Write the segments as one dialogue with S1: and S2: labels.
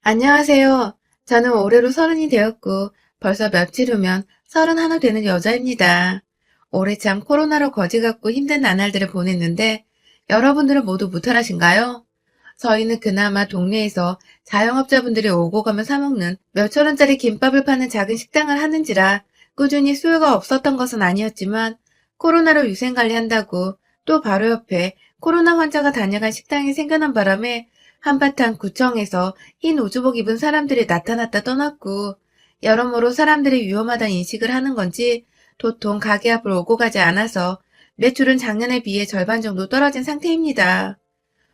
S1: 안녕하세요. 저는 올해로 30이 되었고 벌써 며칠 후면 31 되는 여자입니다. 올해 참 코로나로 거지 같고 힘든 나날들을 보냈는데 여러분들은 모두 무탈하신가요? 저희는 그나마 동네에서 자영업자분들이 오고 가며 사먹는 몇천 원짜리 김밥을 파는 작은 식당을 하는지라 꾸준히 수요가 없었던 것은 아니었지만 코로나로 위생관리한다고 또 바로 옆에 코로나 환자가 다녀간 식당이 생겨난 바람에 한바탕 구청에서 흰 우주복 입은 사람들이 나타났다 떠났고 여러모로 사람들이 위험하다는 인식을 하는 건지 도통 가게 앞을 오고 가지 않아서 매출은 작년에 비해 절반 정도 떨어진 상태입니다.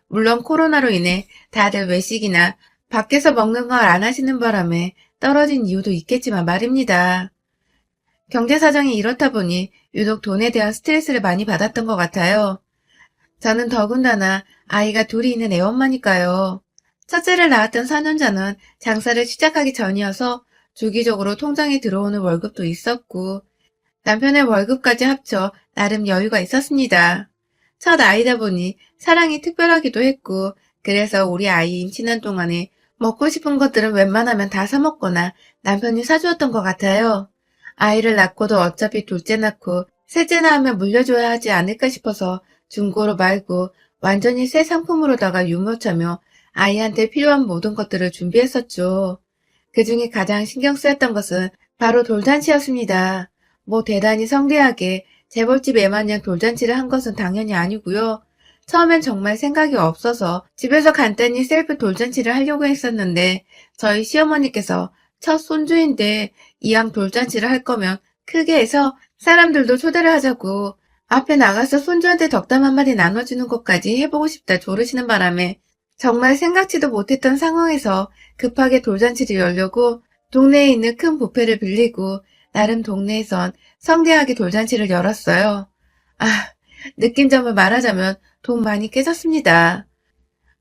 S1: 물론 코로나로 인해 다들 외식이나 밖에서 먹는 걸 안 하시는 바람에 떨어진 이유도 있겠지만 말입니다. 경제 사정이 이렇다 보니 유독 돈에 대한 스트레스를 많이 받았던 것 같아요. 저는 더군다나 아이가 둘이 있는 애엄마니까요. 첫째를 낳았던 4년 전은 장사를 시작하기 전이어서 주기적으로 통장에 들어오는 월급도 있었고 남편의 월급까지 합쳐 나름 여유가 있었습니다. 첫 아이다 보니 사랑이 특별하기도 했고 그래서 우리 아이 임신한 동안에 먹고 싶은 것들은 웬만하면 다 사 먹거나 남편이 사주었던 것 같아요. 아이를 낳고도 어차피 둘째 낳고 셋째 낳으면 물려줘야 하지 않을까 싶어서 중고로 말고 완전히 새 상품으로다가 유모차며 아이한테 필요한 모든 것들을 준비했었죠. 그 중에 가장 신경 쓰였던 것은 바로 돌잔치였습니다. 뭐 대단히 성대하게 재벌집 애마냥 돌잔치를 한 것은 당연히 아니고요. 처음엔 정말 생각이 없어서 집에서 간단히 셀프 돌잔치를 하려고 했었는데 저희 시어머니께서 첫 손주인데 이왕 돌잔치를 할 거면 크게 해서 사람들도 초대를 하자고 앞에 나가서 손주한테 덕담 한마디 나눠주는 것까지 해보고 싶다 조르시는 바람에 정말 생각지도 못했던 상황에서 급하게 돌잔치를 열려고 동네에 있는 큰 뷔페를 빌리고 나름 동네에선 성대하게 돌잔치를 열었어요. 아, 느낀 점을 말하자면 돈 많이 깨졌습니다.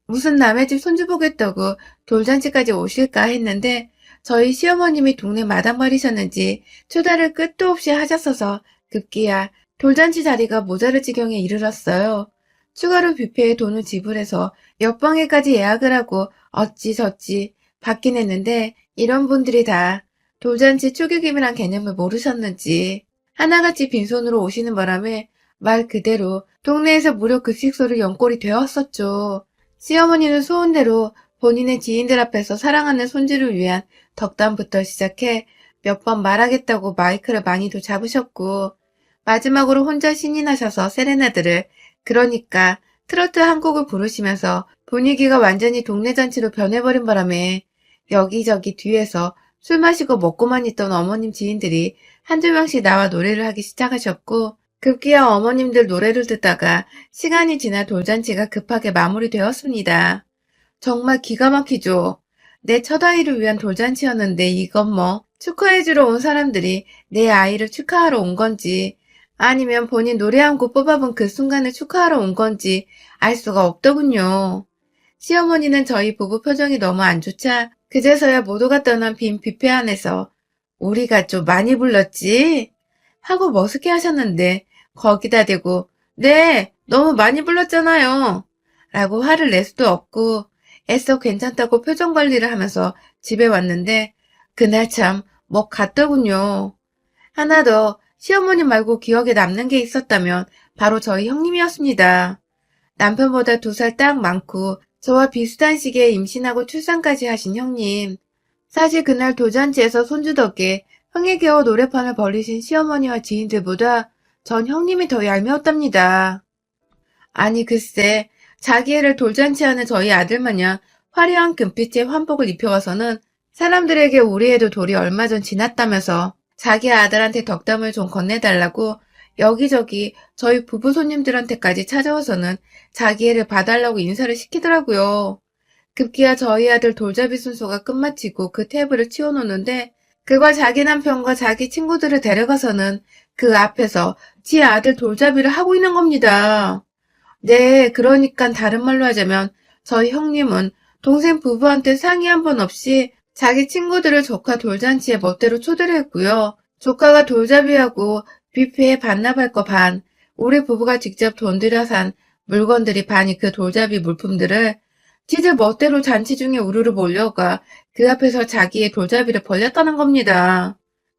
S1: 무슨 남의 집 손주 보겠다고 돌잔치까지 오실까 했는데 저희 시어머님이 동네 마당발이셨는지 초대를 끝도 없이 하셨어서 급기야 돌잔치 자리가 모자랄 지경에 이르렀어요. 추가로 뷔페에 돈을 지불해서 옆방에까지 예약을 하고 어찌저찌 받긴 했는데 이런 분들이 다 돌잔치 축의금이란 개념을 모르셨는지 하나같이 빈손으로 오시는 바람에 말 그대로 동네에서 무료 급식소를 연꼴이 되었었죠. 시어머니는 소원대로 본인의 지인들 앞에서 사랑하는 손주를 위한 덕담부터 시작해 몇 번 말하겠다고 마이크를 많이도 잡으셨고 마지막으로 혼자 신이 나셔서 세레나드를 그러니까 트로트 한 곡을 부르시면서 분위기가 완전히 동네 잔치로 변해버린 바람에 여기저기 뒤에서 술 마시고 먹고만 있던 어머님 지인들이 한두 명씩 나와 노래를 하기 시작하셨고 급기야 어머님들 노래를 듣다가 시간이 지나 돌잔치가 급하게 마무리되었습니다. 정말 기가 막히죠. 내 첫아이를 위한 돌잔치였는데 이건 뭐 축하해주러 온 사람들이 내 아이를 축하하러 온 건지 아니면 본인 노래 한 곡 뽑아본 그 순간을 축하하러 온 건지 알 수가 없더군요. 시어머니는 저희 부부 표정이 너무 안 좋자 그제서야 모두가 떠난 빈 뷔페 안에서 우리가 좀 많이 불렀지? 하고 머쓱해 하셨는데 거기다 대고 네, 너무 많이 불렀잖아요. 라고 화를 낼 수도 없고 애써 괜찮다고 표정 관리를 하면서 집에 왔는데 그날 참 뭐 같더군요. 하나 더 시어머님 말고 기억에 남는 게 있었다면 바로 저희 형님이었습니다. 남편보다 2살 딱 많고 저와 비슷한 시기에 임신하고 출산까지 하신 형님. 사실 그날 돌잔치에서 손주 덕에 흥에 겨워 노래판을 벌리신 시어머니와 지인들보다 전 형님이 더 얄미웠답니다. 아니 글쎄 자기 애를 돌잔치하는 저희 아들마냥 화려한 금빛의 환복을 입혀와서는 사람들에게 우리 애도 돌이 얼마 전 지났다면서 자기 아들한테 덕담을 좀 건네달라고 여기저기 저희 부부 손님들한테까지 찾아와서는 자기 애를 봐달라고 인사를 시키더라고요. 급기야 저희 아들 돌잡이 순서가 끝마치고 그 테이블을 치워놓는데 그걸 자기 남편과 자기 친구들을 데려가서는 그 앞에서 지 아들 돌잡이를 하고 있는 겁니다. 네, 그러니까 다른 말로 하자면 저희 형님은 동생 부부한테 상의 한 번 없이 자기 친구들을 조카 돌잔치에 멋대로 초대를 했고요. 조카가 돌잡이하고 뷔페에 반납할 거 반, 우리 부부가 직접 돈 들여 산 물건들이 반이 그 돌잡이 물품들을 지들 멋대로 잔치 중에 우르르 몰려가 그 앞에서 자기의 돌잡이를 벌렸다는 겁니다.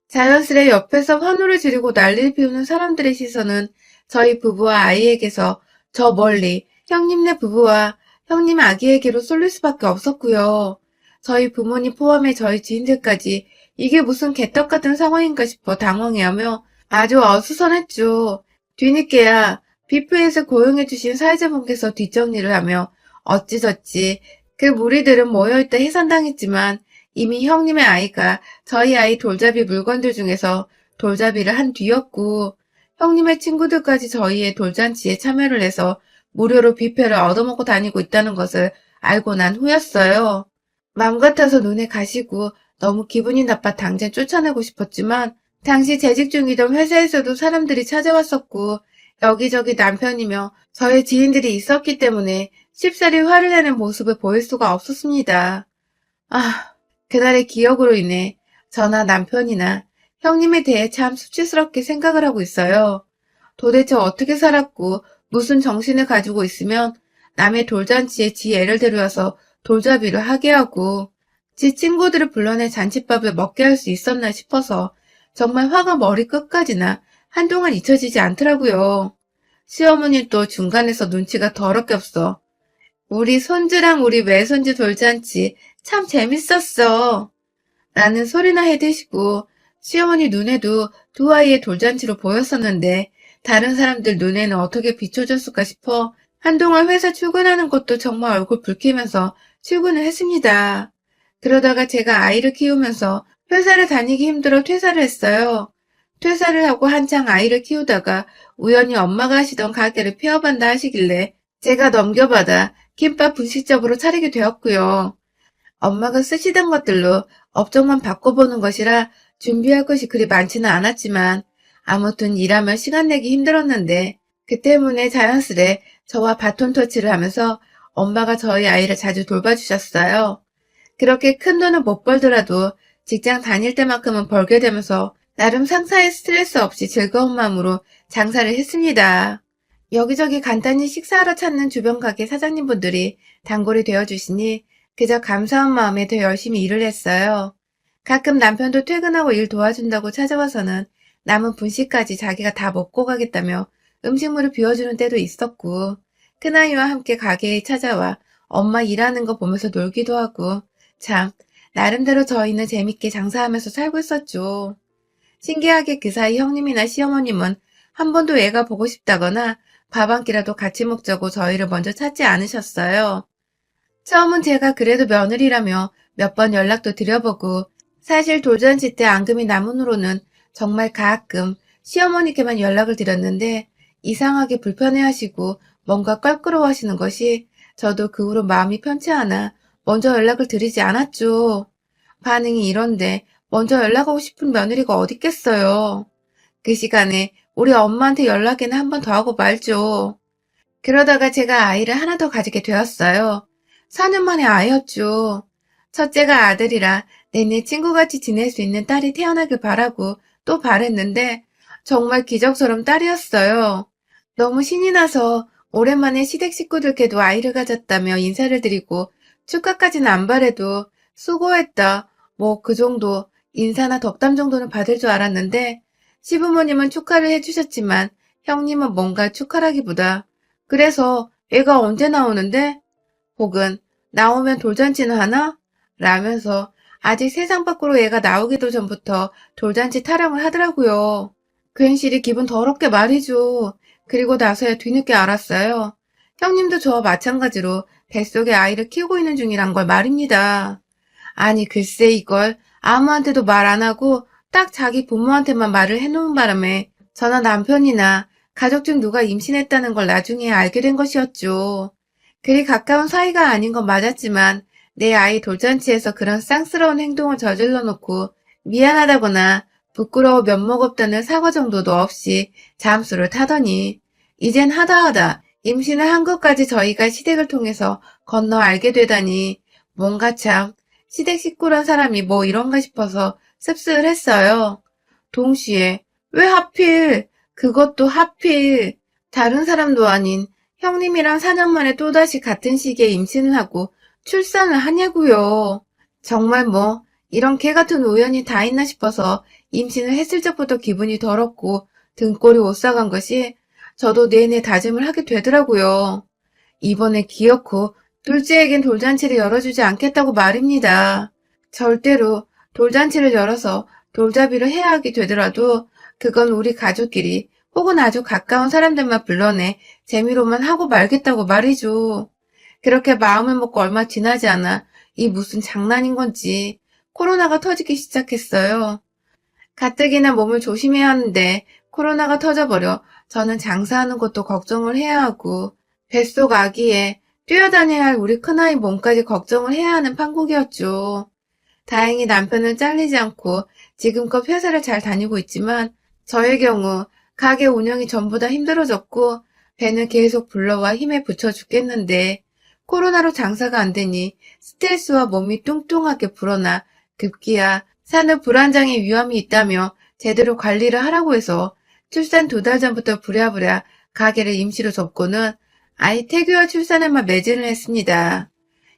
S1: 자연스레 옆에서 환호를 지르고 난리를 피우는 사람들의 시선은 저희 부부와 아이에게서 저 멀리 형님네 부부와 형님 아기에게로 쏠릴 수밖에 없었고요. 저희 부모님 포함해 저희 지인들까지 이게 무슨 개떡 같은 상황인가 싶어 당황해하며 아주 어수선했죠. 뒤늦게야 비프에서 고용해주신 사회자분께서 뒷정리를 하며 어찌저찌 그 무리들은 모여있다 해산당했지만 이미 형님의 아이가 저희 아이 돌잡이 물건들 중에서 돌잡이를 한 뒤였고 형님의 친구들까지 저희의 돌잔치에 참여를 해서 무료로 뷔페를 얻어먹고 다니고 있다는 것을 알고 난 후였어요. 맘 같아서 눈에 가시고 너무 기분이 나빠 당장 쫓아내고 싶었지만 당시 재직 중이던 회사에서도 사람들이 찾아왔었고 여기저기 남편이며 저의 지인들이 있었기 때문에 쉽사리 화를 내는 모습을 보일 수가 없었습니다. 아, 그날의 기억으로 인해 저나 남편이나 형님에 대해 참 수치스럽게 생각을 하고 있어요. 도대체 어떻게 살았고 무슨 정신을 가지고 있으면 남의 돌잔치에 지 애를 데려와서 돌잡이를 하게 하고 지 친구들을 불러내 잔칫밥을 먹게 할 수 있었나 싶어서 정말 화가 머리 끝까지나 한동안 잊혀지지 않더라고요. 시어머니 또 중간에서 눈치가 더럽게 없어. 우리 손주랑 우리 외손주 돌잔치 참 재밌었어. 라는 소리나 해대시고 시어머니 눈에도 두 아이의 돌잔치로 보였었는데 다른 사람들 눈에는 어떻게 비춰졌을까 싶어 한동안 회사 출근하는 것도 정말 얼굴 붉히면서 출근을 했습니다. 그러다가 제가 아이를 키우면서 회사를 다니기 힘들어 퇴사를 했어요. 퇴사를 하고 한창 아이를 키우다가 우연히 엄마가 하시던 가게를 폐업한다 하시길래 제가 넘겨받아 김밥 분식점으로 차리게 되었고요. 엄마가 쓰시던 것들로 업종만 바꿔보는 것이라 준비할 것이 그리 많지는 않았지만 아무튼 일하면 시간 내기 힘들었는데 그 때문에 자연스레 저와 바톤 터치를 하면서 엄마가 저희 아이를 자주 돌봐주셨어요. 그렇게 큰 돈은 못 벌더라도 직장 다닐 때만큼은 벌게 되면서 나름 상사의 스트레스 없이 즐거운 마음으로 장사를 했습니다. 여기저기 간단히 식사하러 찾는 주변 가게 사장님분들이 단골이 되어주시니 그저 감사한 마음에 더 열심히 일을 했어요. 가끔 남편도 퇴근하고 일 도와준다고 찾아와서는 남은 분식까지 자기가 다 먹고 가겠다며 음식물을 비워주는 때도 있었고 큰아이와 함께 가게에 찾아와 엄마 일하는 거 보면서 놀기도 하고 참 나름대로 저희는 재밌게 장사하면서 살고 있었죠. 신기하게 그 사이 형님이나 시어머님은 한 번도 애가 보고 싶다거나 밥 한 끼라도 같이 먹자고 저희를 먼저 찾지 않으셨어요. 처음은 제가 그래도 며느리라며 몇 번 연락도 드려보고 사실 돌잔치 때 앙금이 남은 후로는 정말 가끔 시어머니께만 연락을 드렸는데 이상하게 불편해하시고 뭔가 껄끄러워하시는 것이 저도 그 후로 마음이 편치 않아 먼저 연락을 드리지 않았죠. 반응이 이런데 먼저 연락하고 싶은 며느리가 어딨겠어요. 그 시간에 우리 엄마한테 연락이나 한 번 더 하고 말죠. 그러다가 제가 아이를 하나 더 가지게 되었어요. 4년 만에 아이였죠. 첫째가 아들이라 내내 친구같이 지낼 수 있는 딸이 태어나길 바라고 또 바랬는데 정말 기적처럼 딸이었어요. 너무 신이 나서 오랜만에 시댁 식구들께도 아이를 가졌다며 인사를 드리고 축하까지는 안 바래도 수고했다. 뭐 그 정도 인사나 덕담 정도는 받을 줄 알았는데 시부모님은 축하를 해주셨지만 형님은 뭔가 축하라기보다 그래서 애가 언제 나오는데? 혹은 나오면 돌잔치는 하나? 라면서 아직 세상 밖으로 애가 나오기도 전부터 돌잔치 타령을 하더라고요. 괜시리 기분 더럽게 말이죠. 그리고 나서야 뒤늦게 알았어요. 형님도 저와 마찬가지로 뱃속에 아이를 키우고 있는 중이란 걸 말입니다. 아니 글쎄 이걸 아무한테도 말 안 하고 딱 자기 부모한테만 말을 해놓은 바람에 저나 남편이나 가족 중 누가 임신했다는 걸 나중에 알게 된 것이었죠. 그리 가까운 사이가 아닌 건 맞았지만 내 아이 돌잔치에서 그런 쌍스러운 행동을 저질러 놓고 미안하다거나 부끄러워 면목 없다는 사과 정도도 없이 잠수를 타더니 이젠 하다하다 임신을 한 것까지 저희가 시댁을 통해서 건너 알게 되다니 뭔가 참 시댁 식구란 사람이 뭐 이런가 싶어서 씁쓸했어요. 동시에 왜 하필 그것도 하필 다른 사람도 아닌 형님이랑 4년 만에 또다시 같은 시기에 임신을 하고 출산을 하냐고요. 정말 뭐 이런 개 같은 우연이 다 있나 싶어서 임신을 했을 적부터 기분이 더럽고 등골이 오싹한 것이 저도 내내 다짐을 하게 되더라고요. 이번에 기어코 둘째에겐 돌잔치를 열어주지 않겠다고 말입니다. 절대로 돌잔치를 열어서 돌잡이를 해야 하게 되더라도 그건 우리 가족끼리 혹은 아주 가까운 사람들만 불러내 재미로만 하고 말겠다고 말이죠. 그렇게 마음을 먹고 얼마 지나지 않아 이 무슨 장난인 건지 코로나가 터지기 시작했어요. 가뜩이나 몸을 조심해야 하는데 코로나가 터져버려 저는 장사하는 것도 걱정을 해야 하고 뱃속 아기에 뛰어다녀야 할 우리 큰아이 몸까지 걱정을 해야 하는 판국이었죠. 다행히 남편은 잘리지 않고 지금껏 회사를 잘 다니고 있지만 저의 경우 가게 운영이 전부 다 힘들어졌고 배는 계속 불러와 힘에 부쳐 죽겠는데 코로나로 장사가 안 되니 스트레스와 몸이 뚱뚱하게 불어나 급기야 산후 불안장애 위험이 있다며 제대로 관리를 하라고 해서 출산 2달 전부터 부랴부랴 가게를 임시로 접고는 아이 태교와 출산에만 매진을 했습니다.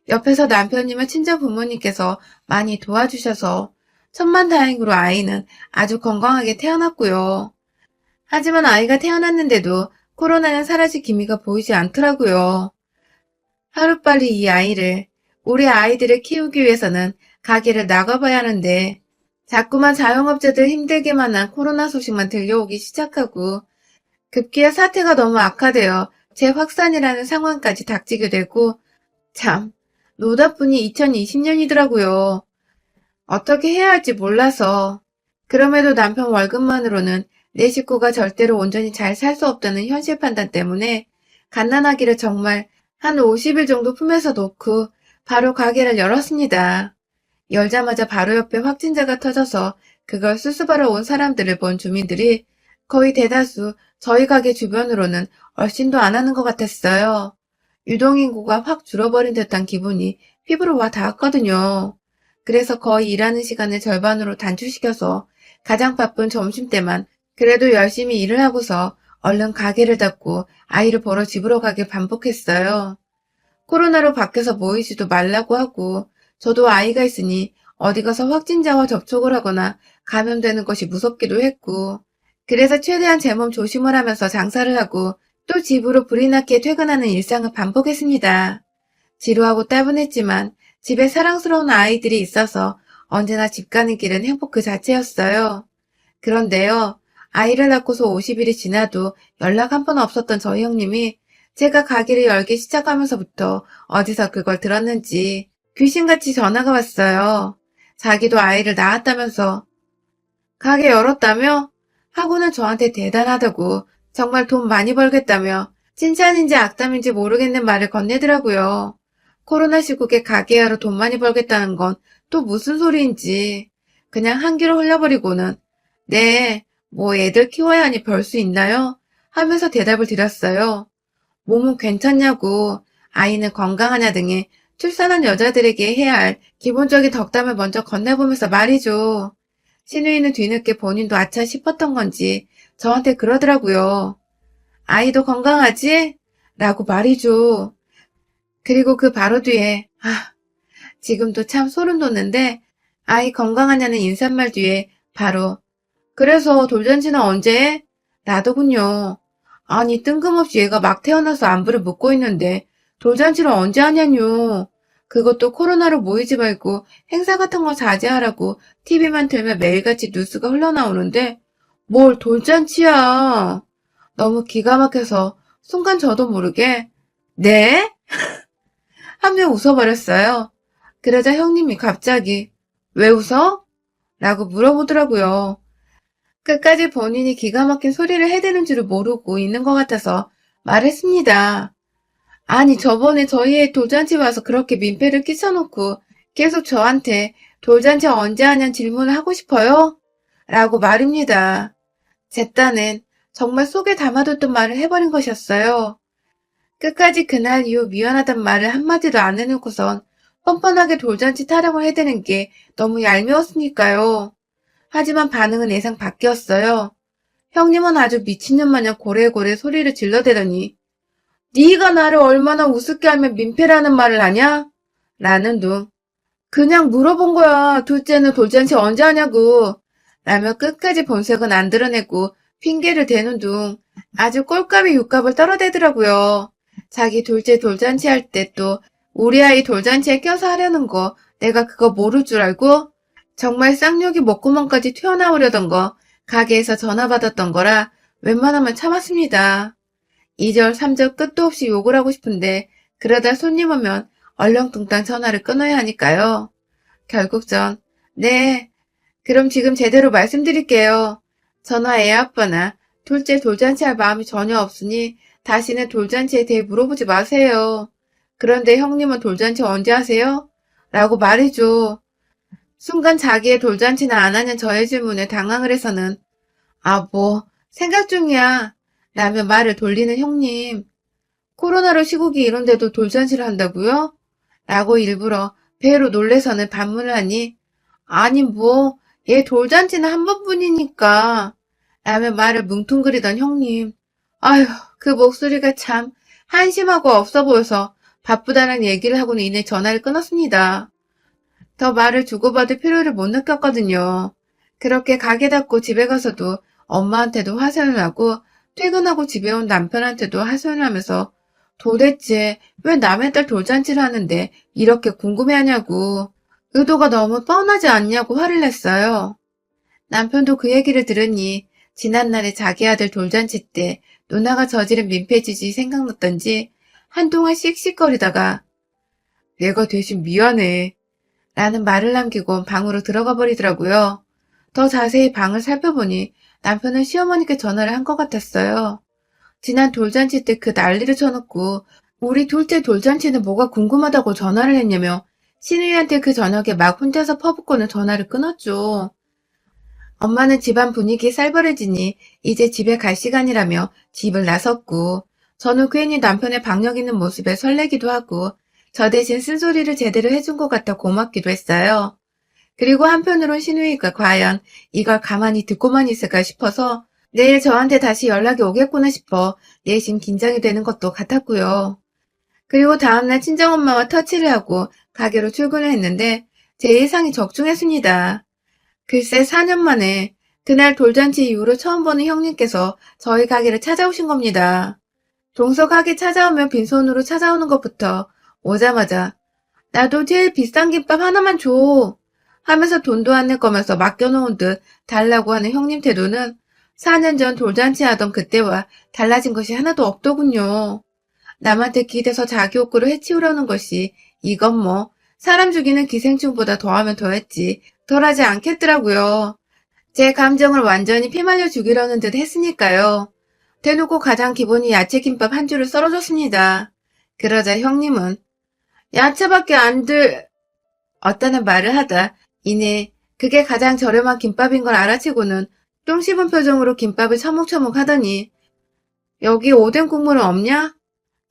S1: 옆에서 남편님의 친정 부모님께서 많이 도와주셔서 천만다행으로 아이는 아주 건강하게 태어났고요. 하지만 아이가 태어났는데도 코로나는 사라질 기미가 보이지 않더라고요. 하루빨리 이 아이를, 우리 아이들을 키우기 위해서는 가게를 나가봐야 하는데 자꾸만 자영업자들 힘들게만 한 코로나 소식만 들려오기 시작하고 급기야 사태가 너무 악화되어 재확산이라는 상황까지 닥치게 되고 참 노답분이 2020년이더라고요. 어떻게 해야 할지 몰라서 그럼에도 남편 월급만으로는 내 식구가 절대로 온전히 잘 살 수 없다는 현실 판단 때문에 갓난아기를 정말 한 50일 정도 품에서 놓고 바로 가게를 열었습니다. 열자마자 바로 옆에 확진자가 터져서 그걸 수습하러 온 사람들을 본 주민들이 거의 대다수 저희 가게 주변으로는 얼씬도 안 하는 것 같았어요. 유동인구가 확 줄어버린 듯한 기분이 피부로 와 닿았거든요. 그래서 거의 일하는 시간을 절반으로 단축시켜서 가장 바쁜 점심때만 그래도 열심히 일을 하고서 얼른 가게를 닫고 아이를 보러 집으로 가길 반복했어요. 코로나로 밖에서 모이지도 말라고 하고 저도 아이가 있으니 어디 가서 확진자와 접촉을 하거나 감염되는 것이 무섭기도 했고 그래서 최대한 제 몸 조심을 하면서 장사를 하고 또 집으로 불이 나게 퇴근하는 일상을 반복했습니다. 지루하고 따분했지만 집에 사랑스러운 아이들이 있어서 언제나 집 가는 길은 행복 그 자체였어요. 그런데요, 아이를 낳고서 50일이 지나도 연락 한 번 없었던 저희 형님이 제가 가게를 열기 시작하면서부터 어디서 그걸 들었는지 귀신같이 전화가 왔어요. 자기도 아이를 낳았다면서 가게 열었다며? 하고는 저한테 대단하다고 정말 돈 많이 벌겠다며 칭찬인지 악담인지 모르겠는 말을 건네더라고요. 코로나 시국에 가게 하러 돈 많이 벌겠다는 건 또 무슨 소리인지 그냥 한 귀로 흘려버리고는 네, 뭐 애들 키워야 하니 벌 수 있나요? 하면서 대답을 드렸어요. 몸은 괜찮냐고, 아이는 건강하냐 등의 출산한 여자들에게 해야 할 기본적인 덕담을 먼저 건네보면서 말이죠. 신우이는 뒤늦게 본인도 아차 싶었던 건지 저한테 그러더라고요. 아이도 건강하지? 라고 말이죠. 그리고 그 바로 뒤에 지금도 참 소름 돋는데 아이 건강하냐는 인사말 뒤에 바로 그래서 돌잔치는 언제 해? 라더군요. 아니 뜬금없이 얘가 막 태어나서 안부를 묻고 있는데 돌잔치를 언제 하냐뇨. 그것도 코로나로 모이지 말고 행사 같은 거 자제하라고 TV만 틀면 매일같이 뉴스가 흘러나오는데 뭘 돌잔치야. 너무 기가 막혀서 순간 저도 모르게 네? 하며 웃어버렸어요. 그러자 형님이 갑자기 왜 웃어? 라고 물어보더라고요. 끝까지 본인이 기가 막힌 소리를 해대는 줄을 모르고 있는 것 같아서 말했습니다. 아니 저번에 저희 애 돌잔치 와서 그렇게 민폐를 끼쳐놓고 계속 저한테 돌잔치 언제 하냐는 질문을 하고 싶어요? 라고 말입니다. 제 딴엔 정말 속에 담아뒀던 말을 해버린 것이었어요. 끝까지 그날 이후 미안하단 말을 한마디도 안 해놓고선 뻔뻔하게 돌잔치 타령을 해대는 게 너무 얄미웠으니까요. 하지만 반응은 예상 밖이었어요. 형님은 아주 미친년 마냥 고래고래 소리를 질러대더니 네가 나를 얼마나 우습게 하면 민폐라는 말을 하냐? 라는 둥. 그냥 물어본 거야. 둘째는 돌잔치 언제 하냐고. 라며 끝까지 본색은 안 드러내고 핑계를 대는 둥. 아주 꼴값이 육값을 떨어대더라고요. 자기 둘째 돌잔치 할 때 또 우리 아이 돌잔치에 껴서 하려는 거 내가 그거 모를 줄 알고? 정말 쌍욕이 목구멍까지 튀어나오려던 거 가게에서 전화 받았던 거라 웬만하면 참았습니다. 2절, 3절 끝도 없이 욕을 하고 싶은데 그러다 손님 오면 얼렁뚱땅 전화를 끊어야 하니까요. 결국 네, 그럼 지금 제대로 말씀드릴게요. 전화 애 아빠나 둘째 돌잔치 할 마음이 전혀 없으니 다시는 돌잔치에 대해 물어보지 마세요. 그런데 형님은 돌잔치 언제 하세요? 라고 말해줘. 순간 자기의 돌잔치는 안 하는 저의 질문에 당황을 해서는 생각 중이야. 라며 말을 돌리는 형님. 코로나로 시국이 이런데도 돌잔치를 한다고요? 라고 일부러 배로 놀래서는 반문을 하니 아니 얘 돌잔치는 한 번뿐이니까 라며 말을 뭉퉁거리던 형님. 아휴, 그 목소리가 참 한심하고 없어 보여서 바쁘다는 얘기를 하고는 이내 전화를 끊었습니다. 더 말을 주고받을 필요를 못 느꼈거든요. 그렇게 가게 닫고 집에 가서도 엄마한테도 화선을 하고 퇴근하고 집에 온 남편한테도 하소연을 하면서 도대체 왜 남의 딸 돌잔치를 하는데 이렇게 궁금해하냐고 의도가 너무 뻔하지 않냐고 화를 냈어요. 남편도 그 얘기를 들으니 지난날에 자기 아들 돌잔치 때 누나가 저지른 민폐짓이 생각났던지 한동안 씩씩거리다가 내가 대신 미안해 라는 말을 남기고 방으로 들어가 버리더라고요. 더 자세히 방을 살펴보니 남편은 시어머니께 전화를 한 것 같았어요. 지난 돌잔치 때 그 난리를 쳐놓고 우리 둘째 돌잔치는 뭐가 궁금하다고 전화를 했냐며 신우이한테 그 저녁에 막 혼자서 퍼붓고는 전화를 끊었죠. 엄마는 집안 분위기 살벌해지니 이제 집에 갈 시간이라며 집을 나섰고 저는 괜히 남편의 박력 있는 모습에 설레기도 하고 저 대신 쓴소리를 제대로 해준 것 같아 고맙기도 했어요. 그리고 한편으론 신우이가 과연 이걸 가만히 듣고만 있을까 싶어서 내일 저한테 다시 연락이 오겠구나 싶어 내심 긴장이 되는 것도 같았고요. 그리고 다음날 친정엄마와 터치를 하고 가게로 출근을 했는데 제 예상이 적중했습니다. 글쎄 4년 만에 그날 돌잔치 이후로 처음 보는 형님께서 저희 가게를 찾아오신 겁니다. 동서 가게 찾아오면 빈손으로 찾아오는 것부터 오자마자 나도 제일 비싼 김밥 하나만 줘 하면서 돈도 안 낼 거면서 맡겨놓은 듯 달라고 하는 형님 태도는 4년 전 돌잔치 하던 그때와 달라진 것이 하나도 없더군요. 남한테 기대서 자기 욕구를 해치우려는 것이 이건 사람 죽이는 기생충보다 더하면 더했지 덜하지 않겠더라고요. 제 감정을 완전히 피말려 죽이려는 듯 했으니까요. 대놓고 가장 기본이 야채김밥 한 줄을 썰어줬습니다. 그러자 형님은 야채밖에 없다는 말을 하다 이내 그게 가장 저렴한 김밥인 걸 알아채고는 똥 씹은 표정으로 김밥을 처묵처묵 하더니 여기 오뎅 국물은 없냐?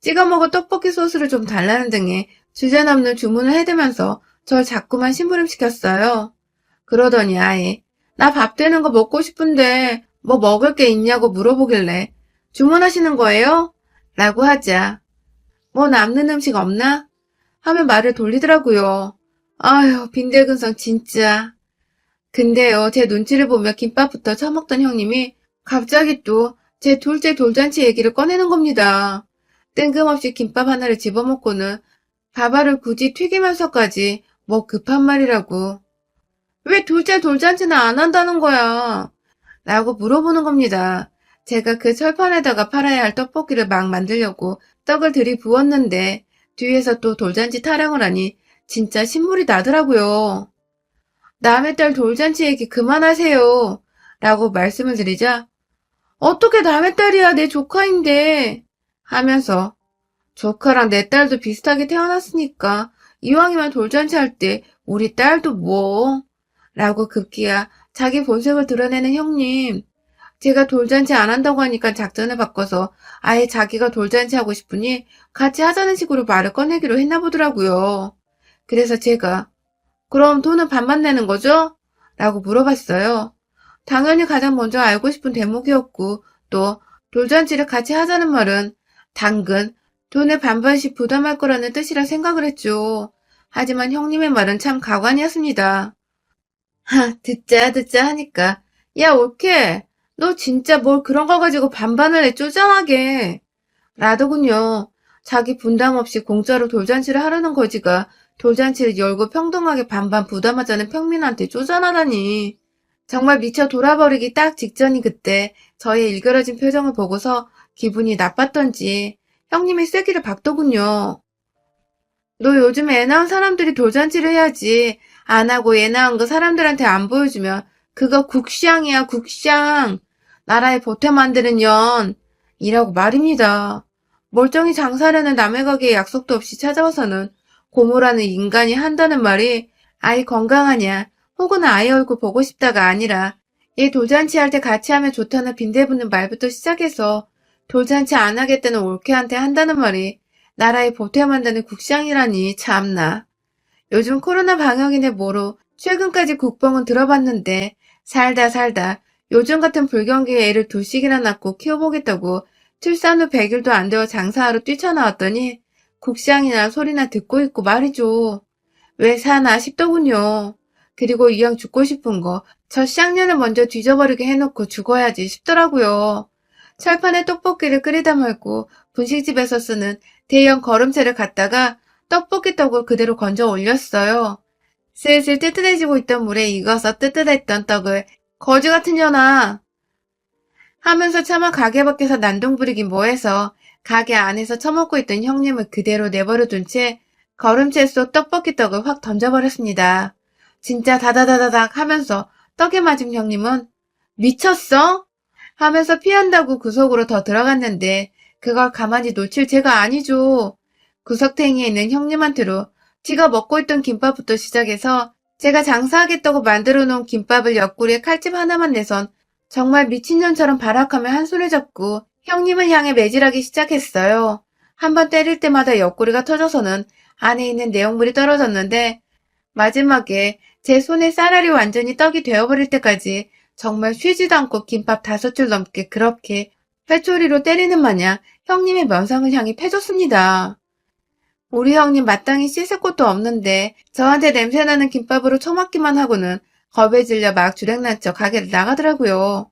S1: 찍어 먹을 떡볶이 소스를 좀 달라는 등의 주제넘는 주문을 해대면서 절 자꾸만 심부름시켰어요. 그러더니 아예 나 밥 되는 거 먹고 싶은데 뭐 먹을 게 있냐고 물어보길래 주문하시는 거예요? 라고 하자 뭐 남는 음식 없나? 하며 말을 돌리더라고요. 아휴 빈대근성 진짜. 근데요 제 눈치를 보며 김밥부터 처먹던 형님이 갑자기 또 제 둘째 돌잔치 얘기를 꺼내는 겁니다. 뜬금없이 김밥 하나를 집어먹고는 밥알을 굳이 튀기면서까지 뭐 급한 말이라고. 왜 둘째 돌잔치는 안 한다는 거야? 라고 물어보는 겁니다. 제가 그 철판에다가 팔아야 할 떡볶이를 막 만들려고 떡을 들이부었는데 뒤에서 또 돌잔치 타령을 하니 진짜 신물이 나더라고요. 남의 딸 돌잔치 얘기 그만하세요. 라고 말씀을 드리자 어떻게 남의 딸이야 내 조카인데 하면서 조카랑 내 딸도 비슷하게 태어났으니까 이왕이면 돌잔치 할 때 우리 딸도 라고 급기야 자기 본색을 드러내는 형님. 제가 돌잔치 안 한다고 하니까 작전을 바꿔서 아예 자기가 돌잔치 하고 싶으니 같이 하자는 식으로 말을 꺼내기로 했나 보더라고요. 그래서 제가 그럼 돈은 반반 내는 거죠? 라고 물어봤어요. 당연히 가장 먼저 알고 싶은 대목이었고 또 돌잔치를 같이 하자는 말은 당근 돈을 반반씩 부담할 거라는 뜻이라 생각을 했죠. 하지만 형님의 말은 참 가관이었습니다. 하, 듣자 하니까. 야, 올케. 너 진짜 뭘 그런 거 가지고 반반을 해 쪼잔하게. 라더군요. 자기 분담 없이 공짜로 돌잔치를 하려는 거지가 돌잔치를 열고 평등하게 반반 부담하자는 평민한테 쪼잔하다니. 정말 미쳐 돌아버리기 딱 직전인 그때 저의 일그러진 표정을 보고서 기분이 나빴던지 형님이 쐐기를 박더군요. 너 요즘 애 낳은 사람들이 돌잔치를 해야지. 안 하고 애 낳은 거 사람들한테 안 보여주면 그거 국샹이야, 국샹. 나라에 보탬 만드는 년. 이라고 말입니다. 멀쩡히 장사하려는 남의 가게에 약속도 없이 찾아와서는 고모라는 인간이 한다는 말이 아이 건강하냐 혹은 아이 얼굴 보고 싶다가 아니라 얘 돌잔치 할 때 같이 하면 좋다는 빈대붙는 말부터 시작해서 돌잔치 안 하겠다는 올케한테 한다는 말이 나라에 보탬한다는 국상이라니 참나. 요즘 코로나 방역이네 뭐로 최근까지 국뽕은 들어봤는데 살다 요즘 같은 불경기에 애를 둘씩이나 낳고 키워보겠다고 출산 후 100일도 안 되어 장사하러 뛰쳐나왔더니 국상이나 소리나 듣고 있고 말이죠. 왜 사나 싶더군요. 그리고 이왕 죽고 싶은 거 저 쌍년을 먼저 뒤져버리게 해놓고 죽어야지 싶더라고요. 철판에 떡볶이를 끓이다 말고 분식집에서 쓰는 대형 거름체를 갖다가 떡볶이 떡을 그대로 건져 올렸어요. 슬슬 뜨뜻해지고 있던 물에 익어서 뜨뜻했던 떡을 거지 같은 년아 하면서 차마 가게 밖에서 난동 부리긴 뭐해서 가게 안에서 처먹고 있던 형님을 그대로 내버려둔 채 거름채 속 떡볶이 떡을 확 던져버렸습니다. 진짜 다다다다닥 하면서 떡에 맞은 형님은 미쳤어? 하면서 피한다고 구석으로 더 들어갔는데 그걸 가만히 놓칠 제가 아니죠. 구석탱이에 있는 형님한테로 지가 먹고 있던 김밥부터 시작해서 제가 장사하겠다고 만들어 놓은 김밥을 옆구리에 칼집 하나만 내선 정말 미친년처럼 발악하며 한 손에 잡고 형님을 향해 매질하기 시작했어요. 한 번 때릴 때마다 옆구리가 터져서는 안에 있는 내용물이 떨어졌는데 마지막에 제 손에 쌀알이 완전히 떡이 되어버릴 때까지 정말 쉬지도 않고 김밥 5줄 넘게 그렇게 회초리로 때리는 마냥 형님의 면상을 향해 패줬습니다. 우리 형님 마땅히 씻을 곳도 없는데 저한테 냄새나는 김밥으로 처맞기만 하고는 겁에 질려 막 주랭난 척 가게를 나가더라고요.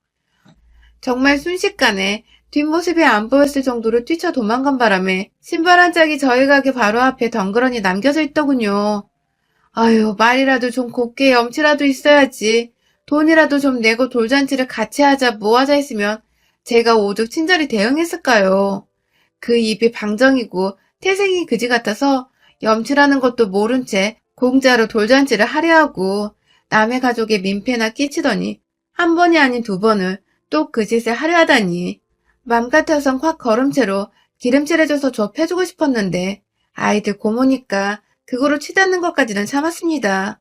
S1: 정말 순식간에 뒷모습이 안 보였을 정도로 뛰쳐 도망간 바람에 신발 한 짝이 저희 가게 바로 앞에 덩그러니 남겨져 있더군요. 아유, 말이라도 좀 곱게 염치라도 있어야지. 돈이라도 좀 내고 돌잔치를 같이 하자 뭐 하자 했으면 제가 오죽 친절히 대응했을까요. 그 입이 방정이고 태생이 그지 같아서 염치라는 것도 모른 채 공짜로 돌잔치를 하려 하고 남의 가족의 민폐나 끼치더니 한 번이 아닌 2번을 또 그 짓을 하려 하다니 맘 같아선 확 걸음체로 기름칠 해줘서 줘 패주고 싶었는데 아이들 고모니까 그거로 치닫는 것까지는 참았습니다.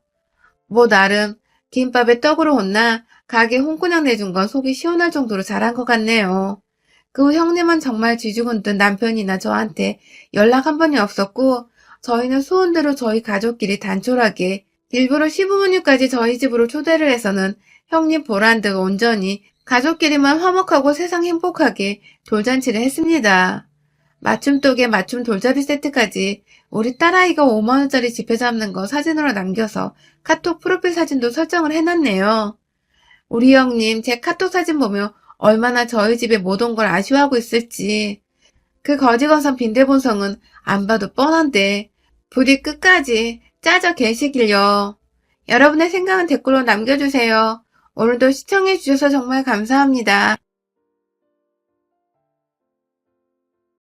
S1: 뭐 나름 김밥에 떡으로 혼나 가게 홍군형 내준 건 속이 시원할 정도로 잘한 것 같네요. 그 후 형님은 정말 쥐죽은 듯 남편이나 저한테 연락 한 번이 없었고 저희는 소원대로 저희 가족끼리 단촐하게 일부러 시부모님까지 저희 집으로 초대를 해서는 형님 보란 듯 온전히 가족끼리만 화목하고 세상 행복하게 돌잔치를 했습니다. 맞춤독에 맞춤 돌잡이 세트까지 우리 딸아이가 5만원짜리 지폐 잡는 거 사진으로 남겨서 카톡 프로필 사진도 설정을 해놨네요. 우리 형님 제 카톡 사진 보며 얼마나 저희 집에 못 온 걸 아쉬워하고 있을지. 그 거지건성 빈대본성은 안 봐도 뻔한데 부디 끝까지 짜져 계시길요. 여러분의 생각은 댓글로 남겨주세요. 오늘도 시청해주셔서 정말 감사합니다.